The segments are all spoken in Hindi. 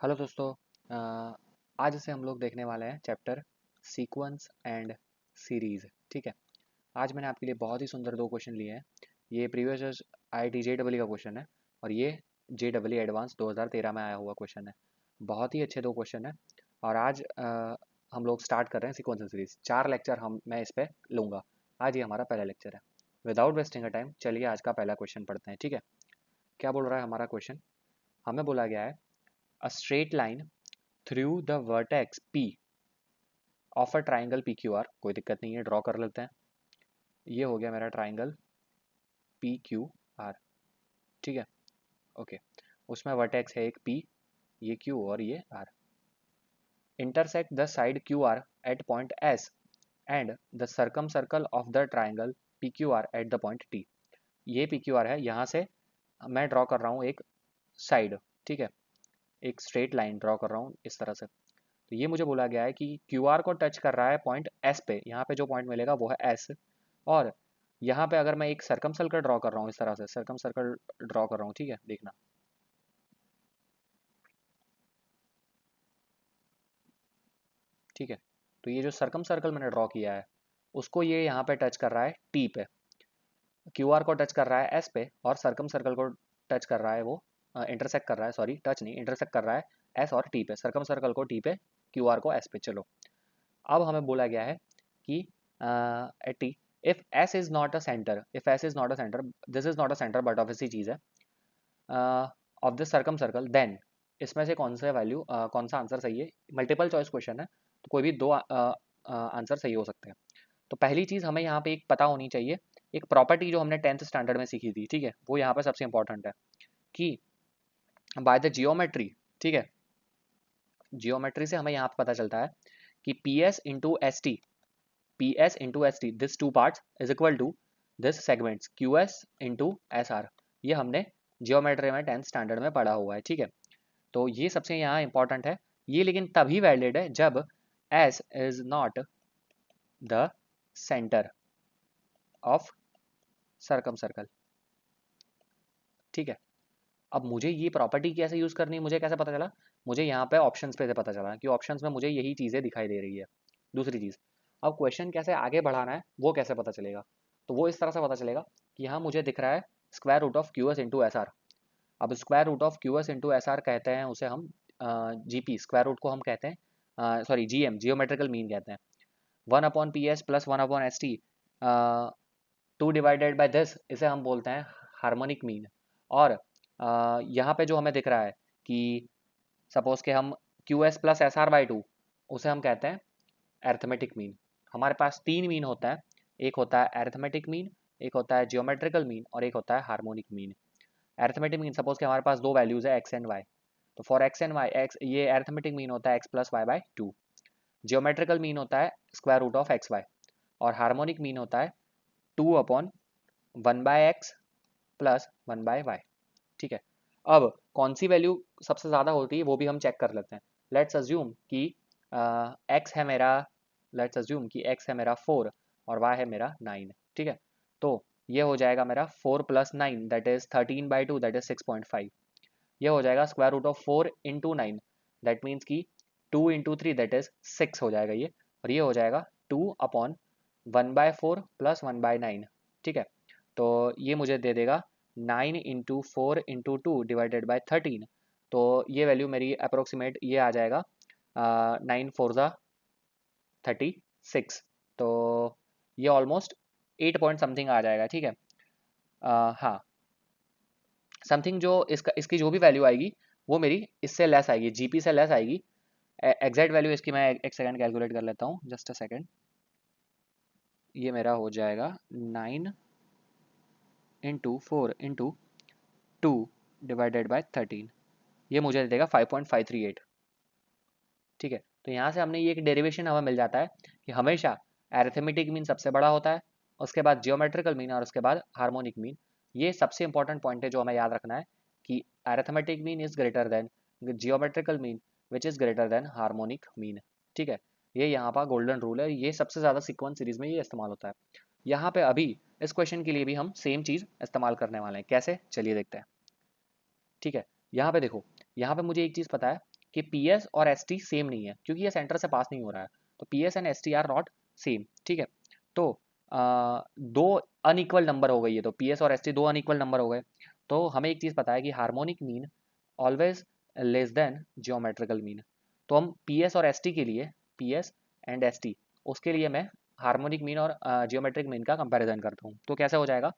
हेलो दोस्तों। आज से हम लोग देखने वाले हैं चैप्टर सीक्वेंस एंड सीरीज़। ठीक है। आज मैंने आपके लिए बहुत ही सुंदर दो क्वेश्चन लिए हैं। ये प्रीवियस IIT JEE का क्वेश्चन है और ये JEE एडवांस 2013 में आया हुआ क्वेश्चन है। बहुत ही अच्छे दो क्वेश्चन है और आज हम लोग स्टार्ट कर रहे हैं सीक्वेंस एंड सीरीज़। 4 लेक्चर मैं इस पर लूँगा। आज ये हमारा पहला लेक्चर है। विदाउट वेस्टिंग अ टाइम चलिए आज का पहला क्वेश्चन पढ़ते हैं। ठीक है। क्या बोल रहा है हमारा क्वेश्चन? हमें बोला गया है a straight line through the vertex P of a triangle PQR। कोई दिक्कत नहीं है, ड्रॉ कर लेते हैं। ये हो गया मेरा ट्राइंगल PQR। ठीक है। ओके। उसमें वर्टेक्स है एक P, ये Q और ये R। Intersect the side QR at point S and the circumcircle of the triangle PQR at the point T। ये PQR है, यहाँ से मैं ड्रॉ कर रहा हूँ एक साइड। ठीक है। एक स्ट्रेट लाइन ड्रॉ कर रहा हूँ इस तरह से। तो ये मुझे बोला गया है कि QR को टच कर रहा है पॉइंट S पे। यहाँ पे जो पॉइंट मिलेगा वो है S। और यहाँ पे अगर मैं एक सर्कम सर्कल ड्रॉ कर रहा हूँ इस तरह से, सर्कम सर्कल ड्रॉ कर रहा हूँ। ठीक है, देखना। ठीक है। तो ये जो सर्कम सर्कल मैंने ड्रॉ किया है उसको ये यहाँ पे टच कर रहा है T पे। QR को टच कर रहा है S पे और सर्कम सर्कल को टच कर रहा है, वो इंटरसेक्ट कर रहा है, सॉरी टच नहीं, इंटरसेक्ट कर रहा है S और T पे। सर्कम सर्कल को T पे, QR को S पे। चलो, अब हमें बोला गया है कि at T, if S is not a centre, if S is not a centre, this is not a centre but of ऐसी चीज़ है of the circumcircle, then इसमें से कौन सा वैल्यू, कौन सा आंसर सही है? मल्टीपल चॉइस क्वेश्चन है तो कोई भी दो आंसर सही हो सकते हैं। तो पहली चीज़ हमें यहाँ पे एक पता होनी चाहिए, एक प्रॉपर्टी जो हमने 10th स्टैंडर्ड में सीखी थी। ठीक है, वो यहाँ पे सबसे इंपॉर्टेंट है कि बाय द जियोमेट्री। ठीक है, जियोमेट्री से हमें यहाँ पे पता चलता है कि P S into S T, PS into ST, this two parts is equal to this segments QS into SR। ये हमने जियोमेट्री में 10th स्टैंडर्ड में पढ़ा हुआ है। ठीक है। तो ये सबसे यहाँ इंपॉर्टेंट है। ये लेकिन तभी वैलिड है जब S is not the centre of circum circle. ठीक है। अब मुझे ये प्रॉपर्टी कैसे यूज़ करनी है, मुझे कैसे पता चला? मुझे यहाँ पे ऑप्शंस पे से पता चला कि ऑप्शंस में मुझे यही चीज़ें दिखाई दे रही है। दूसरी चीज़, अब क्वेश्चन कैसे आगे बढ़ाना है वो कैसे पता चलेगा? तो वो इस तरह से पता चलेगा कि यहाँ मुझे दिख रहा है square root of Q S into S R. अब square root of Q S into S R कहते हैं उसे हम, GP स्क्वायर रूट को हम कहते हैं, सॉरी GM जियोमेट्रिकल मीन कहते हैं। 1/PS plus 1/ST, 2 divided by this, इसे हम बोलते हैं हार्मोनिक मीन। और यहाँ पे जो हमें दिख रहा है कि सपोज के हम QS प्लस SR/2, उसे हम कहते हैं एर्थमेटिक मीन। हमारे पास 3 मीन होता है, एक होता है एर्थमेटिक मीन, एक होता है जियोमेट्रिकल मीन और एक होता है harmonic mean. Arithmetic mean, suppose के हमारे पास दो वैल्यूज है x एंड y, तो for x and y, x ये एर्थमेटिक मीन होता है x+y/2। जियोमेट्रिकल मीन होता है स्क्वायर रूट ऑफ XY और हार्मोनिक मीन होता है 2/1/x प्लस 1/y। ठीक है। अब कौन सी वैल्यू सबसे ज़्यादा होती है वो भी हम चेक कर लेते हैं। लेट्स अज्यूम कि x है मेरा, लेट्स अज्यूम कि x है मेरा 4 और y है मेरा 9। ठीक है। तो ये हो जाएगा मेरा 4 plus 9 that is 13/2, that is 6.5। ये हो जाएगा square root of 4 into 9, that means कि 2 इंटू 3 दैट इज 6 हो जाएगा ये। और ये हो जाएगा 2/1/4 प्लस 1/9। ठीक है। तो ये मुझे दे देगा 9 इंटू 4 इंटू 2 डिवाइडेड बाई 13। तो ये वैल्यू मेरी अप्रोक्सीमेट ये आ जाएगा 9×4 = 36। तो ये ऑलमोस्ट 8 पॉइंट समथिंग आ जाएगा। ठीक है। हाँ, समथिंग जो इसकी जो भी वैल्यू आएगी वो मेरी इससे लेस आएगी, GP से लेस आएगी। एग्जैक्ट वैल्यू इसकी मैं एक सेकंड कैलकुलेट कर लेता हूँ, जस्ट अ सेकंड। ये मेरा हो जाएगा 9 इंटू 4 इंटू 2 डिवाइडेड बाई 13। ये मुझे दे देगा 5.538। ठीक है। तो यहाँ से हमने ये एक डेरिवेशन हमें मिल जाता है कि हमेशा एरिथमेटिक मीन सबसे बड़ा होता है, उसके बाद जियोमेट्रिकल मीन और उसके बाद हार्मोनिक मीन। ये सबसे इंपॉर्टेंट पॉइंट है जो हमें याद रखना है कि arithmetic mean is greater than geometrical mean which is greater than harmonic mean. ठीक है। ये यहाँ पर गोल्डन रूल है, ये सबसे ज़्यादा सीक्वेंस सीरीज में ये इस्तेमाल होता है। यहाँ पे अभी इस क्वेश्चन के लिए भी हम सेम चीज़ इस्तेमाल करने वाले हैं। कैसे, चलिए देखते हैं। ठीक है। यहाँ पे देखो, यहाँ पे मुझे एक चीज़ पता है कि पी एस और एस टी सेम नहीं है, क्योंकि ये सेंटर से पास नहीं हो रहा है, तो P S and S T R not same, ठीक है। तो दो अनइक्वल नंबर हो गई है, तो पी एस और एस टी दो अनइक्वल नंबर हो गए। तो हमें एक चीज़ पता है कि harmonic mean always less than geometrical mean. तो हम पी एस और एस टी के लिए, P S and S T, उसके लिए मैं हार्मोनिक मीन और जियोमेट्रिक मीन का कंपैरिजन करता हूँ। तो कैसे हो जाएगा,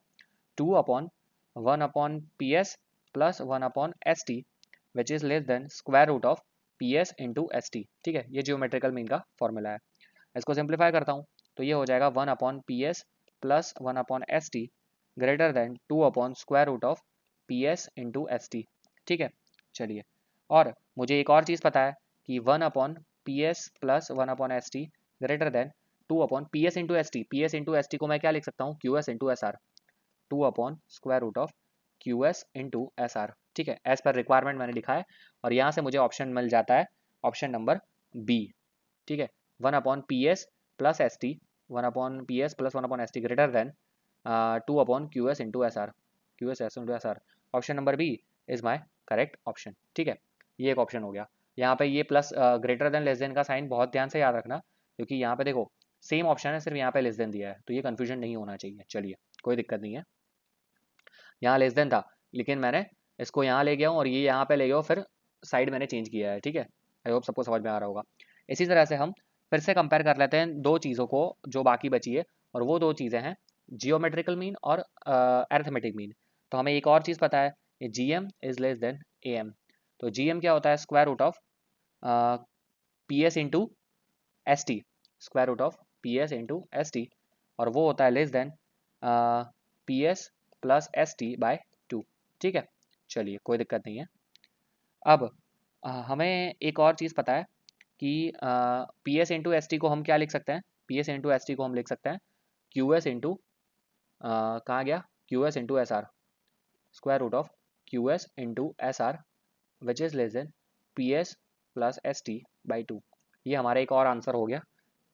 2/1/PS plus 1/ST which is less than square root of PS into S T, ठीक है। ये जियोमेट्रिकल मीन का फॉर्मूला है। इसको सिंप्लीफाई करता हूँ तो ये हो जाएगा 1/PS plus 1/ST greater than 2/स्क्वायर root of PS into S T, ठीक है। चलिए, और मुझे एक और चीज़ पता है कि 1/PS plus 1/ST greater than 2/PS into S T. PS into S T को मैं क्या लिख सकता हूँ, QS इंटू एस आर, 2/स्क्वायर root of QS into S R, ठीक है। एज पर रिक्वायरमेंट मैंने लिखा है, और यहाँ से मुझे ऑप्शन मिल जाता है, ऑप्शन नंबर बी, ठीक है। 1/PS plus S T, 1/PS plus 1/ST greater than 2/QS into S R, QS S into S R. Option number B is my correct option, ठीक है। ये एक ऑप्शन हो गया। यहाँ पे ये plus greater than less than का साइन बहुत ध्यान से याद रखना, क्योंकि यहाँ पे देखो सेम ऑप्शन है, सिर्फ यहाँ पे लेस देन दिया है, तो ये कन्फ्यूजन नहीं होना चाहिए। चलिए, कोई दिक्कत नहीं है। यहाँ लेस देन था, लेकिन मैंने इसको यहाँ ले गया हूँ और ये यहाँ पे ले गया हूँ, फिर साइड मैंने चेंज किया है, ठीक है। आई होप सबको समझ में आ रहा होगा। इसी तरह से हम फिर से कंपेयर कर लेते हैं दो चीज़ों को जो बाकी बची है, और वो दो चीज़ें हैं जियोमेट्रिकल मीन और अरिथमेटिक मीन। तो हमें एक और चीज़ पता है, G M is less than A M. तो जी एम क्या होता है, square root of P S into S T, square root of P S into S T, और वो होता है less than P S plus S T by 2, ठीक है। चलिए, कोई दिक्कत नहीं है। अब हमें एक और चीज़ पता है कि P S into S T को हम क्या लिख सकते हैं, P S into S T को हम लिख सकते हैं क्यू एस इंटू, कहाँ गया, Q S into S R, square root of Q S into S R which is less than P S plus S T by 2। ये हमारा एक और आंसर हो गया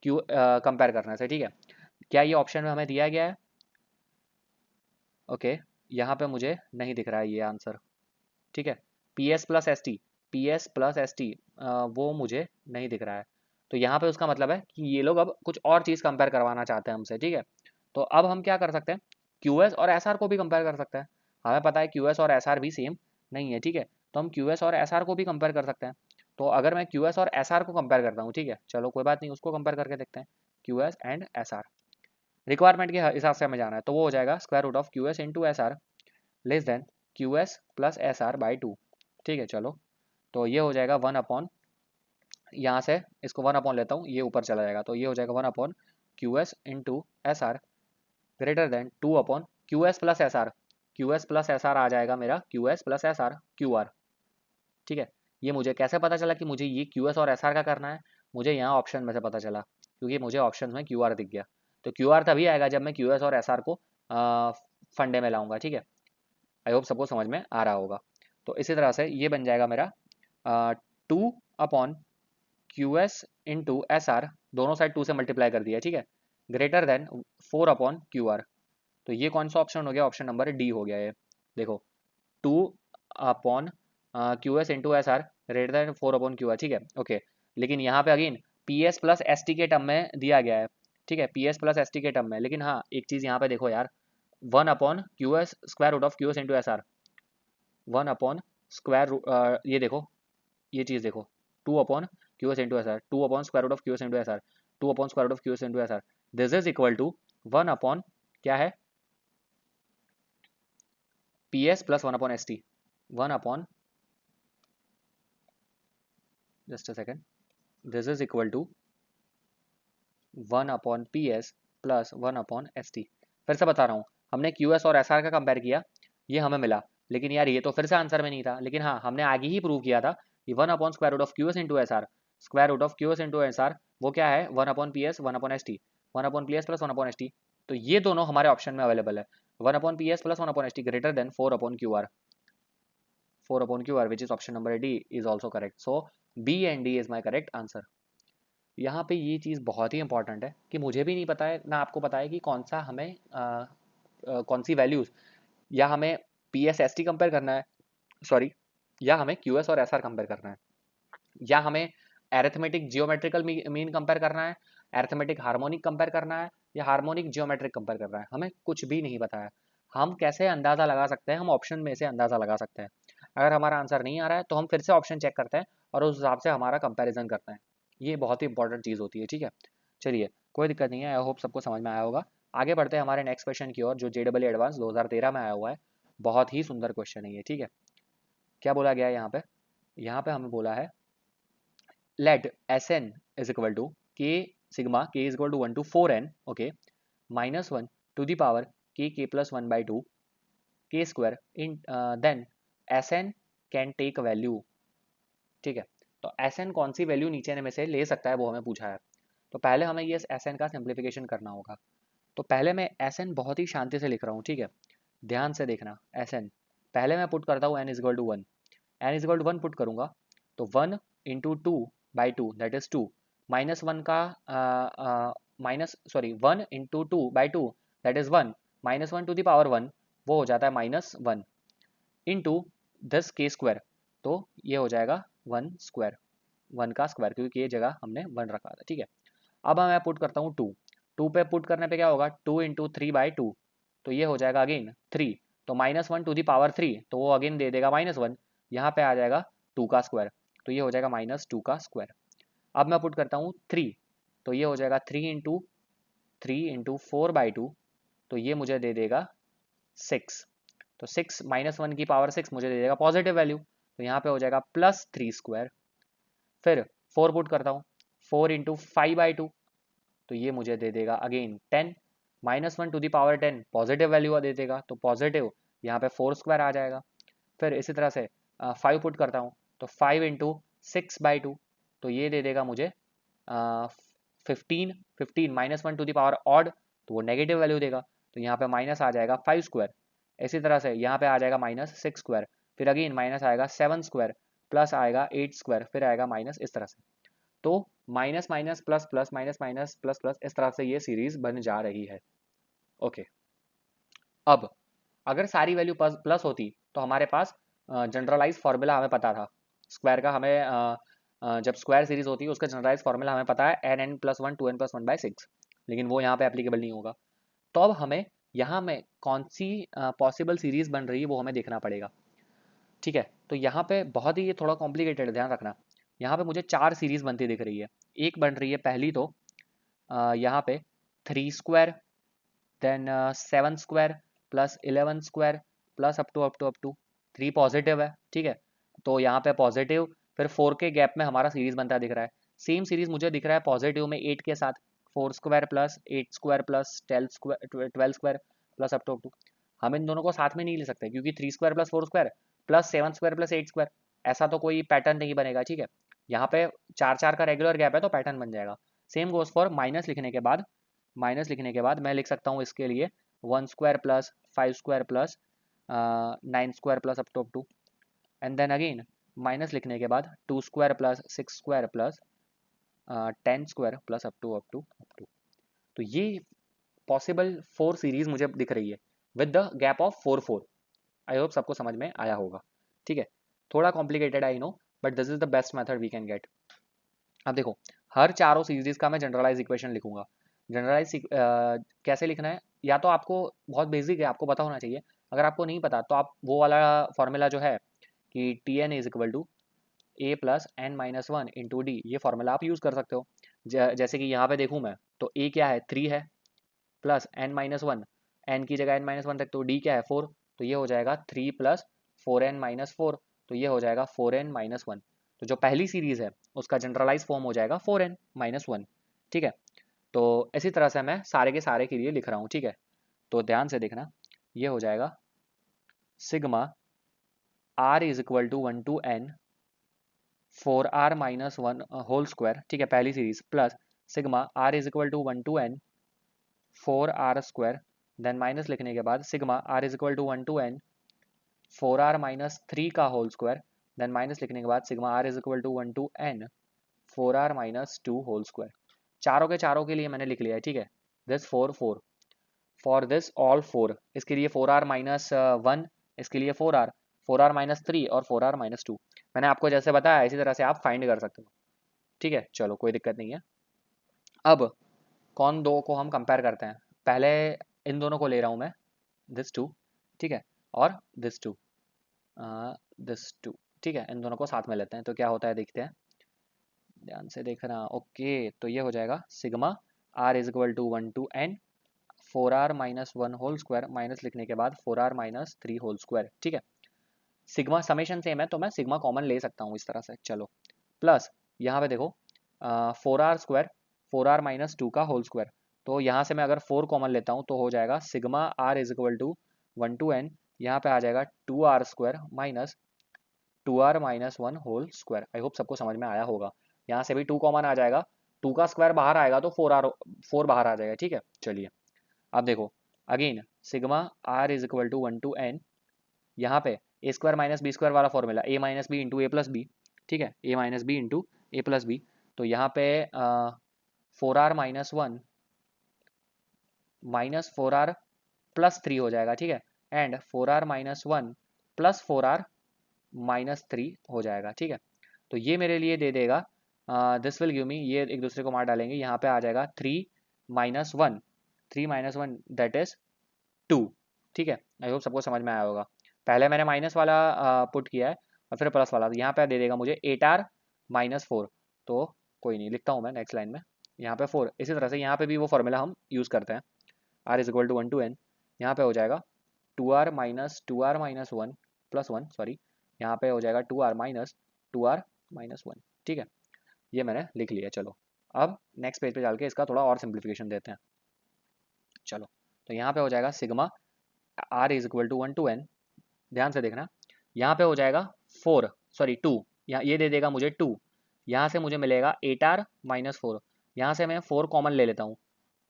क्यू कंपेयर करने से, ठीक है। क्या ये ऑप्शन में हमें दिया गया है, ओके। यहाँ पे मुझे नहीं दिख रहा है ये आंसर, ठीक है। P S plus S T, P S plus S T वो मुझे नहीं दिख रहा है। तो यहाँ पे उसका मतलब है कि ये लोग अब कुछ और चीज़ कंपेयर करवाना चाहते हैं हमसे, ठीक है। तो अब हम क्या कर सकते हैं, क्यू एस और एस आर को भी कंपेयर कर सकते हैं। हमें पता है क्यू एस और एस आर भी सेम नहीं है, ठीक है। तो हम क्यू एस और एस आर को भी कंपेयर कर सकते हैं। तो अगर मैं क्यू एस और एस आर को कंपेयर करता हूँ, ठीक है, चलो कोई बात नहीं, उसको कंपेयर करके देखते हैं, Q S and S R. Requirement के हिसाब से हमें जाना है, तो वो हो जाएगा square root of Q S into S R less than Q S plus S R by 2, ठीक है। चलो, तो ये हो जाएगा 1/, यहाँ से इसको 1/ लेता हूँ, ये ऊपर चला जाएगा, तो ये हो जाएगा 1/ Q S into S R greater than 2/ Q S plus S R, Q S plus S R आ जाएगा मेरा Q S plus S R Q R, ठीक है। ये मुझे कैसे पता चला कि मुझे ये क्यू एस और एस आर का करना है, मुझे यहाँ ऑप्शन में से पता चला, क्योंकि मुझे ऑप्शन में क्यू आर दिख गया। तो क्यू आर तभी आएगा जब मैं क्यू एस और एस आर को फंडे में लाऊंगा, ठीक है। आई होप सबको समझ में आ रहा होगा। तो इसी तरह से ये बन जाएगा मेरा 2/ Q S into S are, दोनों साइड 2 से मल्टीप्लाई कर दिया, ठीक है, ग्रेटर देन 4/ क्यू आर। तो ये कौन सा ऑप्शन हो गया, ऑप्शन नंबर डी हो गया ये। देखो, 2/ Q S into S R greater than 4/ Q R, ठीक है, ओके। लेकिन यहाँ पे again P S plus S T के टर्म में दिया गया है, ठीक है, P S plus S T के टर्म में। लेकिन हाँ, एक चीज़ यहाँ पे देखो यार, 1/ Q S square root of Q S into S R, 1/ square, ये देखो, ये चीज़ देखो, 2/ Q S into S R, 2/ square root of Q S into S R, 2/ square root of Q S into S R, this is equal to 1/ क्या है, P S plus 1/ S T, 1/ just a second, this is equal to 1/ P S plus 1/ S T. फिर से बता रहा हूँ, हमने क्यू एस और एस आर का कंपेयर किया, ये हमें मिला, लेकिन यार ये तो फिर से आंसर में नहीं था। लेकिन हाँ, हमने आगे ही प्रूव किया था कि 1/ square root of Q S into S R, square root of Q S into S R वो क्या है, 1/ P S 1/ S T, 1/ P S plus 1/ S T. तो ये दोनों हमारे ऑप्शन में अवेलेबल है, 1/ P S plus 1/ S T greater than 4/ Q R, 4/ Q R which is option number D is also correct. So B and D is my correct answer. यहाँ पे ये चीज़ बहुत ही इंपॉर्टेंट है कि मुझे भी नहीं पता है ना आपको पता है कि कौन सा हमें कौन सी वैल्यूज़, या हमें P S S T compare करना है, सॉरी, या हमें क्यू एस और एस आर कंपेयर करना है। या हमें एरिथमेटिक जियोमेट्रिकल मीन कंपेयर करना है, एरिथमेटिक हार्मोनिक कंपेयर करना है, या हार्मोनिक जियोमेट्रिक कंपेयर करना है, हमें कुछ भी नहीं पता है। हम कैसे अंदाज़ा लगा सकते हैं, हम ऑप्शन में से अंदाज़ा लगा सकते हैं। अगर हमारा आंसर नहीं आ रहा है तो हम फिर से ऑप्शन चेक करते हैं और उस हिसाब से हमारा कंपैरिजन करते हैं। ये बहुत ही इंपॉर्टेंट चीज़ होती है, ठीक है। चलिए, कोई दिक्कत नहीं है, आई होप सबको समझ में आया होगा। आगे बढ़ते हैं हमारे नेक्स्ट क्वेश्चन की ओर, जो JEE एडवांस 2013 में आया हुआ है। बहुत ही सुंदर क्वेश्चन है ये, ठीक है। क्या बोला गया है यहाँ पे? यहाँ पे हमें बोला है let Sn is equal to k sigma k is equal to 1 to 4n, okay, minus 1 to the power k plus 1 by 2 k square in then Sn can take value, ठीक है। तो Sn कौन सी वैल्यू नीचे में से ले सकता है वो हमें पूछा है। तो पहले हमें ये Sn का सिंप्लीफिकेशन करना होगा। तो पहले मैं Sn बहुत ही शांति से लिख रहा हूँ, ठीक है। ध्यान से देखना Sn, पहले मैं पुट करता हूँ n is equal to 1, n is equal to 1 put करूँगा तो 1 into 2 by 2 that is 2, minus 1 का one into 2 by 2 that is 1, minus 1 to the power 1 वो हो जाता है minus 1 into this k square, तो ये हो जाएगा 1 स्क्वायर, 1 का स्क्वायर, क्योंकि ये जगह हमने 1 रखा था, ठीक है। अब मैं पुट करता हूँ 2, 2 पे पुट करने पे क्या होगा 2 इंटू 3 बाई 2, तो ये हो जाएगा अगेन 3, तो माइनस 1 टू दी पावर 3, तो वो अगेन दे देगा माइनस 1, यहाँ पे आ जाएगा 2 का स्क्वायर, तो ये हो जाएगा माइनस 2 का स्क्वायर। अब मैं पुट करता हूँ 3, तो ये हो जाएगा 3 इंटू 4 बाई 2, तो ये मुझे दे देगा 6, तो 6 माइनस 1 की पावर 6 मुझे दे देगा पॉजिटिव वैल्यू, तो यहाँ पे हो जाएगा प्लस 3 स्क्वायर। फिर 4 पुट करता हूँ, 4 इंटू 5 बाई 2, तो ये मुझे दे देगा again 10, minus 1 to the power 10 positive value दे देगा, तो पॉजिटिव यहाँ पे 4 स्क्वायर आ जाएगा। फिर इसी तरह से 5 पुट करता हूँ, तो 5 इंटू 6 बाई 2, तो ये दे देगा मुझे 15, 15 minus 1 to the power odd, तो वो नेगेटिव वैल्यू देगा, तो यहाँ पे माइनस आ जाएगा 5 स्क्वायर। इसी तरह से यहाँ पे आ जाएगा माइनस 6 स्क्वायर, फिर अगेन माइनस आएगा 7 स्क्वायर, प्लस आएगा 8 स्क्वायर, फिर आएगा माइनस, इस तरह से। तो minus minus plus plus minus minus plus plus, इस तरह से ये सीरीज बन जा रही है, ओके। अब अगर सारी वैल्यू प्लस होती तो हमारे पास जनरलाइज फार्मूला हमें पता था स्क्वायर का, हमें जब स्क्वायर सीरीज होती है उसका जनरलाइज फार्मूला हमें पता है n plus 1 2n plus 1 by 6, लेकिन वो यहाँ पे एप्लीकेबल नहीं होगा। तो अब हमें यहाँ में कौन सी पॉसिबल सीरीज बन रही है वो हमें देखना पड़ेगा, ठीक है। तो यहाँ पे बहुत ही ये थोड़ा कॉम्प्लिकेटेड है, ध्यान रखना। यहाँ पे मुझे 4 सीरीज बनती दिख रही है। एक बन रही है पहली, तो यहाँ पे 3 square, then 7 square plus 11 square plus up to 3 positive है, ठीक है। तो यहाँ पे पॉजिटिव, फिर 4 के गैप में हमारा सीरीज बनता दिख रहा है। सेम सीरीज मुझे दिख रहा है पॉजिटिव में 8 के साथ, 4 square plus 8 square plus 12 square plus up to. हम इन दोनों को साथ में नहीं ले सकते, क्योंकि 3 square plus 4 square plus 7 square plus 8 square, ऐसा तो कोई पैटर्न नहीं बनेगा, ठीक है। यहाँ पे 4 का रेगुलर गैप है तो पैटर्न बन जाएगा। सेम गोज फॉर माइनस लिखने के बाद, मैं लिख सकता हूँ इसके लिए 1 square plus 5 square plus 9 square plus up to, and then again minus लिखने के बाद 2 square plus 6 square plus 10 square plus up to. तो ये पॉसिबल 4 सीरीज मुझे दिख रही है with the gap of 4 4। I hope सबको समझ में आया होगा, ठीक है। थोड़ा complicated I know, but this is the best method we can get. अब देखो, हर चारों सीरीज का मैं जनरलाइज इक्वेशन लिखूंगा। जनरलाइज कैसे लिखना है, या तो आपको बहुत बेसिक है, आपको पता होना चाहिए। अगर आपको नहीं पता तो आप वो वाला फॉर्मूला जो है कि T N is equal to A plus N minus one into D, ये फॉर्मूला आप यूज़ कर सकते हो। जैसे कि यहाँ पे देखूँ मैं, तो ए क्या है 3 है, plus N minus one, N की जगह एन माइनस वन रख, तो डी क्या है 4, तो ये हो जाएगा 3 प्लस 4n माइनस 4, तो ये हो जाएगा 4n माइनस 1। तो जो पहली सीरीज़ है उसका जनरलाइज फॉर्म हो जाएगा 4n माइनस 1, ठीक है। तो इसी तरह से मैं सारे के सारे के लिए लिख रहा हूँ, ठीक है। तो ध्यान से देखना, ये हो जाएगा sigma r is equal to 1 to n 4r minus 1 whole square, ठीक है, पहली series, plus sigma r is equal to 1 to n 4r square, then minus लिखने के बाद sigma r is equal to 1 to n 4r minus 3 का होल स्क्वायर, देन माइनस लिखने के बाद sigma r is equal to 1 to n 4r minus 2 whole square. चारों के चारों के लिए मैंने लिख लिया है, ठीक है। दिस 4 4 फॉर दिस ऑल 4, इसके लिए 4r माइनस 1, इसके लिए 4r माइनस 3 और 4r माइनस 2। मैंने आपको जैसे बताया इसी तरह से आप फाइंड कर सकते हो। ठीक है, चलो कोई दिक्कत नहीं है। अब कौन दो को हम कंपेयर करते हैं, पहले इन दोनों को ले रहा हूँ मैं, दिस टू, ठीक है, और दिस टू, दिस टू, ठीक है, इन दोनों को साथ में लेते हैं तो क्या होता है देखते हैं, ध्यान से देखना। ओके, तो ये हो जाएगा sigma R is equal to 1 to n 4r-1 whole square, minus लिखने के बाद 4r-3 होल स्क्वायर, ठीक है। सिग्मा समेशन सेम है तो मैं सिग्मा कॉमन ले सकता हूँ इस तरह से, चलो। प्लस यहाँ पे देखो 4r² 4r-2 का होल स्क्वायर, तो यहाँ से मैं अगर 4 कॉमन लेता हूँ तो हो जाएगा sigma R is equal to 1 to n, यहाँ पे आ जाएगा 2r² minus 2r-1 whole square. I hope सबको समझ में आया होगा। यहाँ से भी 2 कॉमन आ जाएगा, 2 का स्क्वायर बाहर आएगा तो 4 बाहर आ जाएगा, ठीक है। चलिए अब देखो again sigma R is equal to 1 to n, यहाँ पे A square minus B square वाला formula, A minus B into A plus B, ठीक है, A minus B into A plus B. तो यहाँ पे 4r-1 माइनस 4r+3 हो जाएगा, ठीक है, एंड 4r-1 प्लस 4r-3 हो जाएगा, ठीक है। तो ये मेरे लिए दे देगा, दिस विल गिव मी, ये एक दूसरे को मार डालेंगे, यहाँ पे आ जाएगा 3-1, 3-1 दैट इज 2, ठीक है। आई होप सबको समझ में आया होगा। पहले मैंने माइनस वाला पुट किया है और फिर प्लस वाला, यहाँ पे दे देगा मुझे 8r-4, तो कोई नहीं, लिखता हूँ मैं नेक्स्ट लाइन में, यहाँ पे 4। इसी तरह से यहाँ पे भी वो फॉर्मूला हम यूज़ करते हैं, R is equal to 1 to n, यहाँ पे हो जाएगा 2r-1 प्लस 1, सॉरी, यहाँ पे हो जाएगा 2r-1, ठीक है। ये मैंने लिख लिया, चलो अब नेक्स्ट पेज पे डाल के इसका थोड़ा और सिंप्लीफिकेशन देते हैं। चलो, तो यहाँ पे हो जाएगा sigma R is equal to 1 to n, ध्यान से देखना, यहाँ पे हो जाएगा 2, यहाँ ये दे देगा मुझे 2, यहाँ से मुझे मिलेगा 8r-4, यहाँ से मैं 4 कॉमन ले लेता हूँ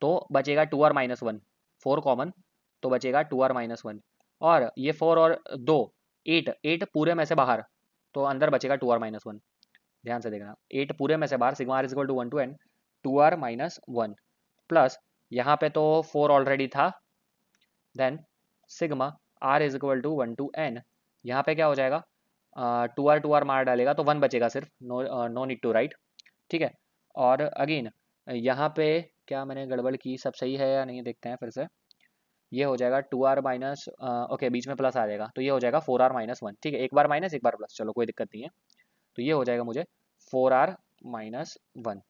तो बचेगा 2r-1, 4 कॉमन तो बचेगा 2r-1, और ये 4 और 2 8, 8 पूरे में से बाहर तो अंदर बचेगा 2r-1। ध्यान से देखना, 8 पूरे में से बाहर, sigma R is equal to 1 to n 2r-1 plus यहाँ पे तो 4 ऑलरेडी था, then sigma R is equal to 1 to n, यहाँ पे क्या हो जाएगा, 2r मार डालेगा तो 1 बचेगा सिर्फ, नो नीड टू राइट, ठीक है। और अगेन यहाँ पे क्या मैंने गड़बड़ की, सब सही है या नहीं देखते हैं फिर से। ये हो जाएगा 2r- ओके, बीच में प्लस आ जाएगा तो ये हो जाएगा 4r-1, ठीक है, एक बार माइनस एक बार प्लस, चलो कोई दिक्कत नहीं है। तो ये हो जाएगा मुझे 4r-1,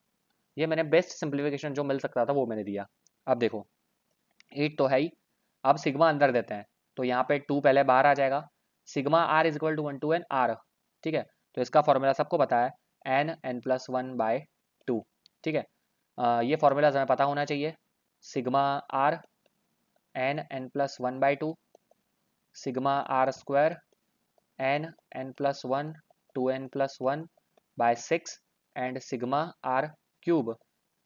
ये मैंने बेस्ट सिंप्लीफिकेशन जो मिल सकता था वो मैंने दिया। अब देखो 8 तो है ही, अब सिग्मा अंदर देते हैं तो यहाँ पे 2 पहले बाहर आ जाएगा, sigma R is equal to 1 to n R, ठीक है। तो इसका फॉर्मूला सबको पता है, n+1/2, ठीक है। ये फॉर्मूला हमें पता होना चाहिए, sigma R n+1/2, sigma R square n+1 2n+1/6 and sigma R cube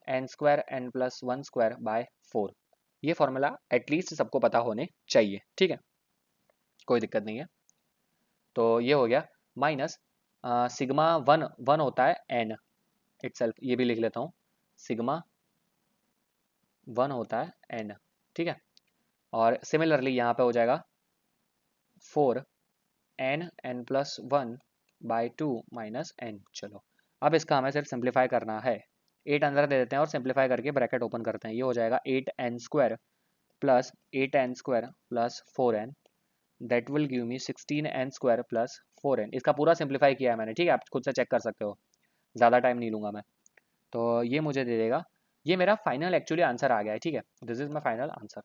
n² n+1² 4। ये फॉर्मूला एटलीस्ट सबको पता होने चाहिए, ठीक है, कोई दिक्कत नहीं है। तो ये हो गया, माइनस सिग्मा 1 होता है n इटसेल्फ, ये भी लिख लेता हूँ, सिग्मा 1 होता है n, ठीक है। और सिमिलरली यहाँ पे हो जाएगा 4n+1/2 माइनस n। चलो अब इसका हमें सिर्फ सिंप्लीफाई करना है, 8 अंदर दे देते हैं और सिंप्लीफाई करके ब्रैकेट ओपन करते हैं, ये हो जाएगा 8n² plus 8n² plus 4n, that will give me 16n² plus 4n। इसका पूरा सिंप्लीफाई किया है मैंने, ठीक है, आप खुद से चेक कर सकते हो, ज़्यादा टाइम नहीं लूँगा मैं। तो ये मुझे दे देगा, ये मेरा फाइनल एक्चुअली आंसर आ गया है, ठीक है, this is my final answer.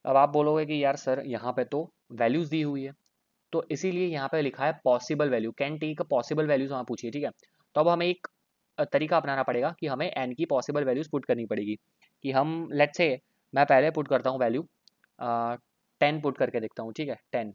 अब आप बोलोगे कि यार सर यहाँ पे तो वैल्यूज़ दी हुई है, तो इसीलिए यहाँ पे लिखा है possible value, can take possible values वहाँ पूछिए, ठीक है। तो अब हमें एक तरीका अपनाना पड़ेगा कि हमें एन की पॉसिबल वैल्यूज पुट करनी पड़ेगी, कि हम लेट्स से मैं पहले पुट करता हूँ वैल्यू 10 पुट करके देखता हूँ, ठीक है। 10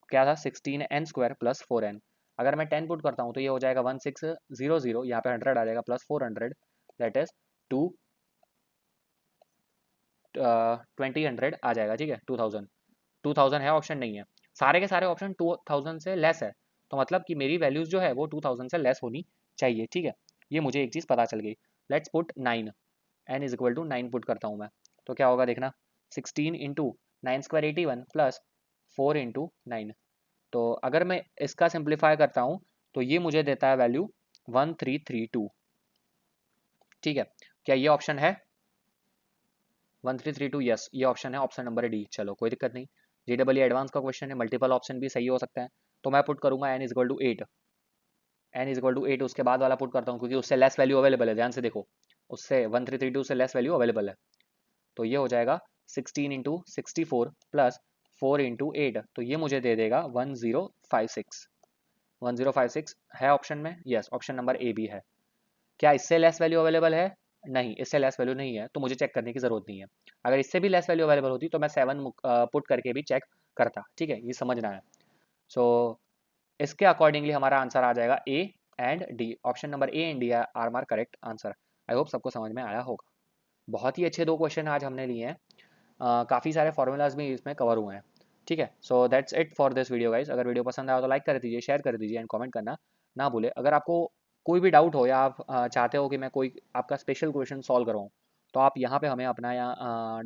क्या था, 16n² प्लस 4n, अगर मैं 10 पुट करता हूँ तो ये हो जाएगा 1600, यहाँ पे 100 आ जाएगा प्लस 400, दैट इज 2000 आ जाएगा, ठीक है। 2000 है, ऑप्शन नहीं है, सारे के सारे ऑप्शन 2000 से लेस है, तो मतलब कि मेरी वैल्यूज जो है वो 2000 से लेस होनी चाहिए, ठीक है। ये मुझे एक चीज़ पता चल गई। Let's put 9, n is equal to 9 put करता हूँ मैं, तो क्या होगा देखना, 16 इंटू 9² 81 प्लस 4 इंटू 9, तो अगर मैं इसका सिंप्लीफाई करता हूँ तो ये मुझे देता है वैल्यू 1332। ठीक है, क्या ये ऑप्शन है 1332? यस, ये ऑप्शन है, ऑप्शन नंबर डी। चलो कोई दिक्कत नहीं, JEE एडवांस का क्वेश्चन है, मल्टीपल ऑप्शन भी सही हो सकता है। तो मैं पुट करूंगा n is equal to 8, n is equal to 8 उसके बाद वाला पुट करता हूँ क्योंकि उससे लेस वैल्यू अवेलेबल है। ध्यान से देखो, उससे 1332 से लेस वैल्यू अवेलेबल है। तो ये हो जाएगा 16 इंटू 64 प्लस 4 इंटू 8, तो ये मुझे दे देगा 1056। 1056 है ऑप्शन में, यस, ऑप्शन नंबर ए भी है। क्या इससे लेस वैल्यू अवेलेबल है? नहीं, इससे लेस वैल्यू नहीं है, तो मुझे चेक करने की जरूरत नहीं है। अगर इससे भी लेस वैल्यू अवेलेबल होती तो मैं 7 पुट करके भी चेक करता। ठीक है, ये समझना है। सो इसके अकॉर्डिंगली हमारा आंसर आ जाएगा A and D. Option number A and D R मार करेक्ट आंसर। आई होप सबको समझ में आया होगा। बहुत ही अच्छे 2 क्वेश्चन आज हमने लिए हैं। काफ़ी सारे फॉर्मूलाज भी इसमें कवर हुए हैं। ठीक है, so that's it for this video guys. अगर वीडियो पसंद आया तो लाइक कर दीजिए, शेयर कर दीजिए एंड कमेंट करना ना भूले। अगर आपको कोई भी डाउट हो या आप चाहते हो कि मैं कोई आपका स्पेशल क्वेश्चन सॉल्व कराऊँ, तो आप यहाँ पे हमें अपना या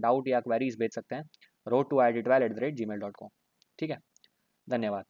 डाउट या क्वेरीज भेज सकते हैं road2id12@gmail.com। ठीक है, धन्यवाद।